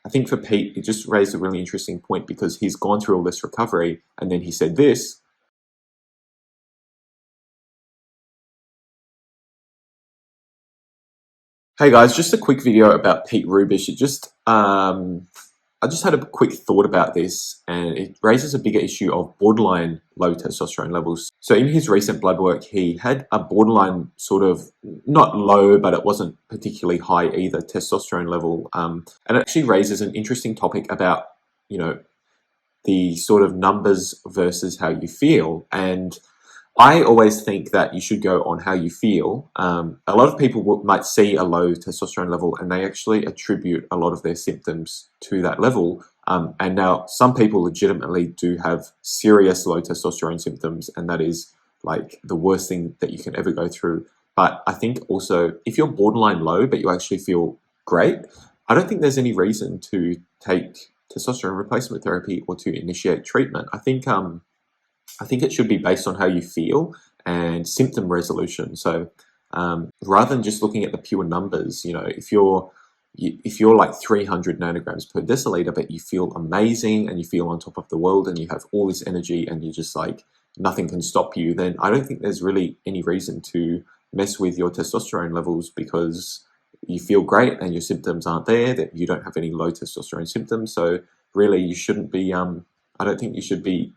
I think for Pete, it just raised a really interesting point because he's gone through all this recovery and then he said this. Hey guys, just a quick video about Pete Rubish. I just had a quick thought about this, and it raises a bigger issue of borderline low testosterone levels. So in his recent blood work, he had a borderline sort of, not low, but it wasn't particularly high either, testosterone level. And it actually raises an interesting topic about, you know, the sort of numbers versus how you feel. And I always think that you should go on how you feel. A lot of people might see a low testosterone level and they actually attribute a lot of their symptoms to that level. And now some people legitimately do have serious low testosterone symptoms, and that is like the worst thing that you can ever go through. But I think also if you're borderline low but you actually feel great, I don't think there's any reason to take testosterone replacement therapy or to initiate treatment. I think it should be based on how you feel and symptom resolution. So rather than just looking at the pure numbers, you know, if you're like 300 nanograms per deciliter, but you feel amazing and you feel on top of the world and you have all this energy and you're just like nothing can stop you, then I don't think there's really any reason to mess with your testosterone levels, because you feel great and your symptoms aren't there, that you don't have any low testosterone symptoms. So really you shouldn't be, I don't think you should be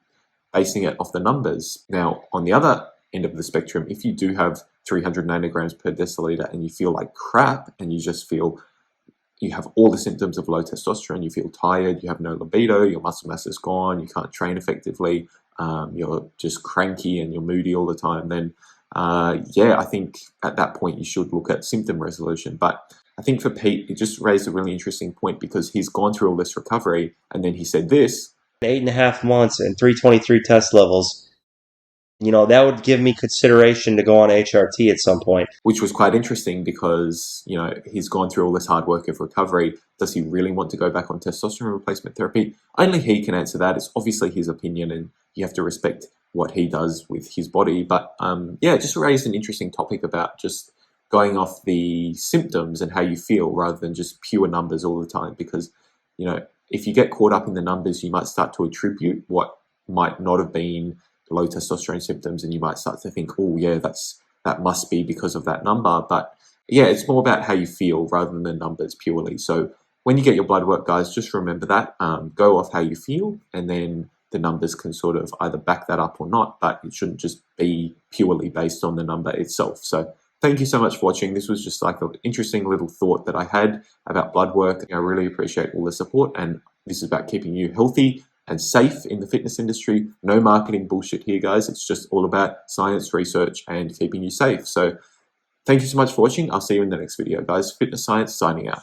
basing it off the numbers. Now, on the other end of the spectrum, if you do have 300 nanograms per deciliter and you feel like crap and you just feel you have all the symptoms of low testosterone, you feel tired, you have no libido, your muscle mass is gone, you can't train effectively, you're just cranky and you're moody all the time, then yeah, I think at that point you should look at symptom resolution. But I think for Pete, it just raised a really interesting point because he's gone through all this recovery and then he said this. 8.5 months and 323 test levels, you know, that would give me consideration to go on HRT at some point. Which was quite interesting because, you know, he's gone through all this hard work of recovery. Does he really want to go back on testosterone replacement therapy? Only he can answer that. It's obviously his opinion and you have to respect what he does with his body. But yeah, it just raised an interesting topic about just going off the symptoms and how you feel rather than just pure numbers all the time. Because, you know, if you get caught up in the numbers, you might start to attribute what might not have been low testosterone symptoms, and you might start to think, oh yeah, that must be because of that number. But yeah, it's more about how you feel rather than the numbers purely. So when you get your blood work, guys, just remember that, go off how you feel, and then the numbers can sort of either back that up or not, but it shouldn't just be purely based on the number itself. So thank you so much for watching. This was just like an interesting little thought that I had about blood work. I really appreciate all the support, and this is about keeping you healthy and safe in the fitness industry. No marketing bullshit here, guys. It's just all about science, research, and keeping you safe. So thank you so much for watching. I'll see you in the next video, guys. Fitness Science signing out.